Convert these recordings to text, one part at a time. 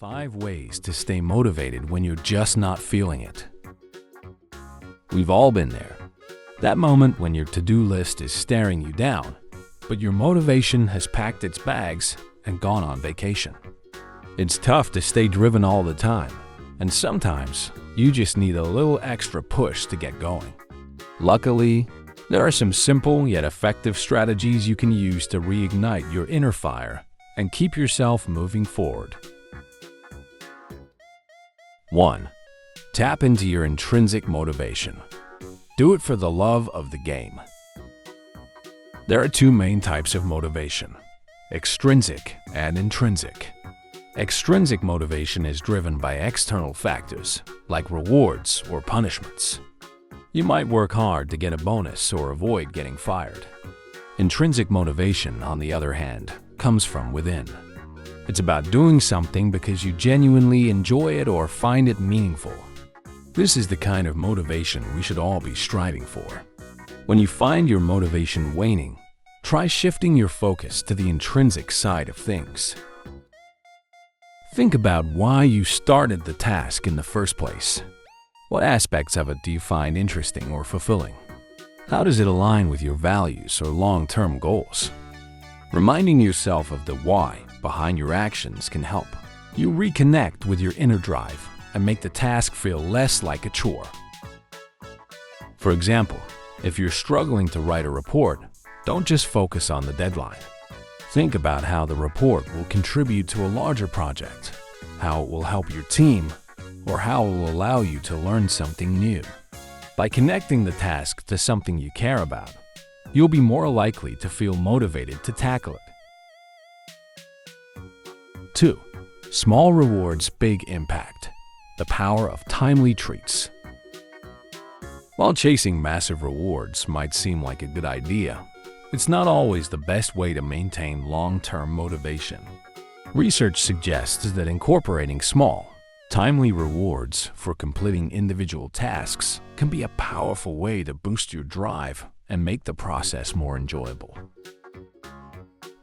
5 ways to stay motivated when you're just not feeling it. We've all been there. That moment when your to-do list is staring you down, but your motivation has packed its bags and gone on vacation. It's tough to stay driven all the time, and sometimes you just need a little extra push to get going. Luckily, there are some simple yet effective strategies you can use to reignite your inner fire and keep yourself moving forward. 1. Tap into your intrinsic motivation. Do it for the love of the game. There are 2 main types of motivation: extrinsic and intrinsic. Extrinsic motivation is driven by external factors, like rewards or punishments. You might work hard to get a bonus or avoid getting fired. Intrinsic motivation, on the other hand, comes from within. It's about doing something because you genuinely enjoy it or find it meaningful. This is the kind of motivation we should all be striving for. When you find your motivation waning, try shifting your focus to the intrinsic side of things. Think about why you started the task in the first place. What aspects of it do you find interesting or fulfilling? How does it align with your values or long-term goals? Reminding yourself of the why behind your actions can help you reconnect with your inner drive and make the task feel less like a chore. For example, if you're struggling to write a report, don't just focus on the deadline. Think about how the report will contribute to a larger project, how it will help your team, or how it will allow you to learn something new. By connecting the task to something you care about, you'll be more likely to feel motivated to tackle it. 2. Small rewards, big impact. The power of timely treats. While chasing massive rewards might seem like a good idea, it's not always the best way to maintain long-term motivation. Research suggests that incorporating small, timely rewards for completing individual tasks can be a powerful way to boost your drive and make the process more enjoyable.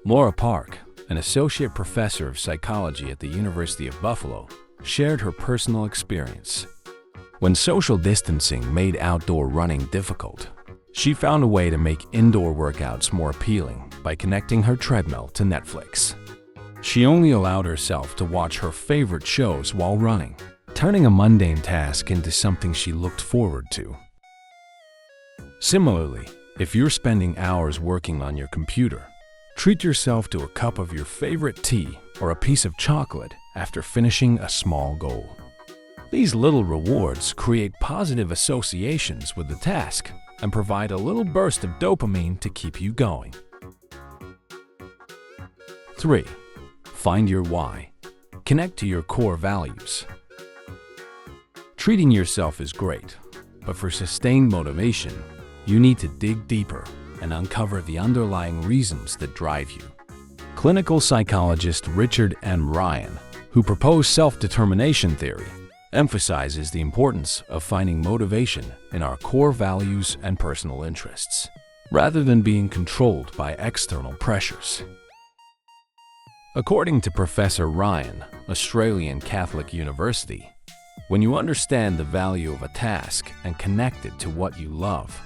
Laura Park, an associate professor of psychology at the University of Buffalo, shared her personal experience. When social distancing made outdoor running difficult, she found a way to make indoor workouts more appealing by connecting her treadmill to Netflix. She only allowed herself to watch her favorite shows while running, turning a mundane task into something she looked forward to. Similarly, if you're spending hours working on your computer, treat yourself to a cup of your favorite tea or a piece of chocolate after finishing a small goal. These little rewards create positive associations with the task and provide a little burst of dopamine to keep you going. 3. Find your why. Connect to your core values. Treating yourself is great, but for sustained motivation, you need to dig deeper and uncover the underlying reasons that drive you. Clinical psychologist Richard M. Ryan, who proposed self-determination theory, emphasizes the importance of finding motivation in our core values and personal interests, rather than being controlled by external pressures. According to Professor Ryan, Australian Catholic University, when you understand the value of a task and connect it to what you love,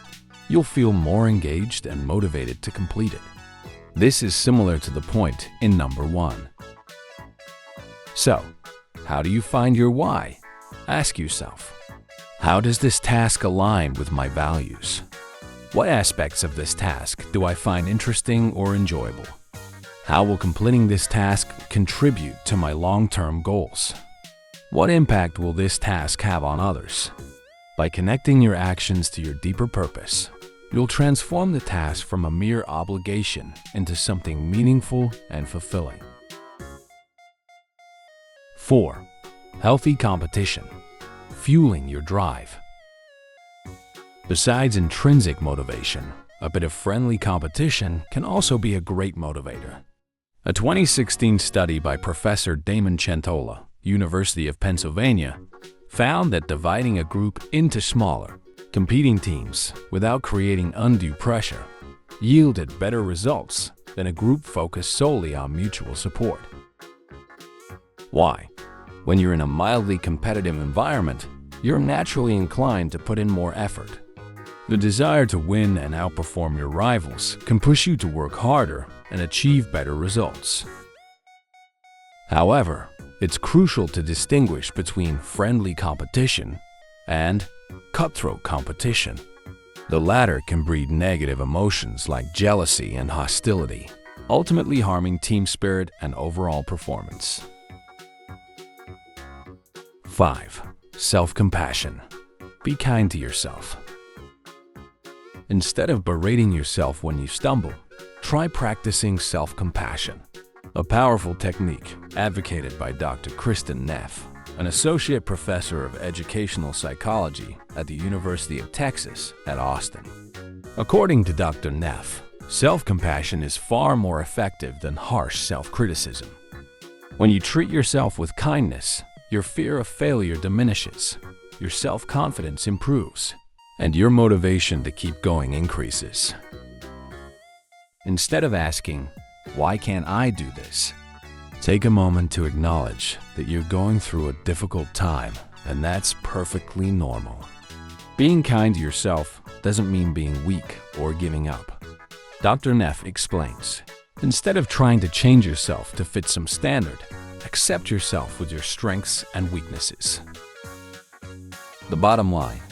you'll feel more engaged and motivated to complete it. This is similar to the point in number 1. So, how do you find your why? Ask yourself, how does this task align with my values? What aspects of this task do I find interesting or enjoyable? How will completing this task contribute to my long-term goals? What impact will this task have on others? By connecting your actions to your deeper purpose, you'll transform the task from a mere obligation into something meaningful and fulfilling. 4. Healthy competition. Fueling your drive. Besides intrinsic motivation, a bit of friendly competition can also be a great motivator. A 2016 study by Professor Damon Centola, University of Pennsylvania, found that dividing a group into smaller, competing teams without creating undue pressure yielded better results than a group focused solely on mutual support. Why? When you're in a mildly competitive environment, you're naturally inclined to put in more effort. The desire to win and outperform your rivals can push you to work harder and achieve better results. However, it's crucial to distinguish between friendly competition and cutthroat competition. The latter can breed negative emotions like jealousy and hostility, ultimately harming team spirit and overall performance. 5. Self-compassion. Be kind to yourself. Instead of berating yourself when you stumble, try practicing self-compassion, a powerful technique advocated by Dr. Kristin Neff, an associate professor of educational psychology at the University of Texas at Austin. According to Dr. Neff, self-compassion is far more effective than harsh self-criticism. When you treat yourself with kindness, your fear of failure diminishes, your self-confidence improves, and your motivation to keep going increases. Instead of asking, "Why can't I do this?" take a moment to acknowledge that you're going through a difficult time, and that's perfectly normal. Being kind to yourself doesn't mean being weak or giving up. Dr. Neff explains, instead of trying to change yourself to fit some standard, accept yourself with your strengths and weaknesses. The bottom line: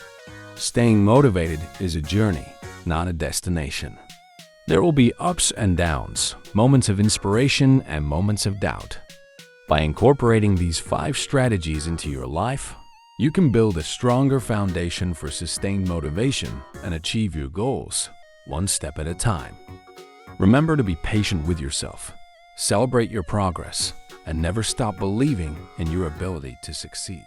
staying motivated is a journey, not a destination. There will be ups and downs, moments of inspiration and moments of doubt. By incorporating these 5 strategies into your life, you can build a stronger foundation for sustained motivation and achieve your goals, one step at a time. Remember to be patient with yourself, celebrate your progress, and never stop believing in your ability to succeed.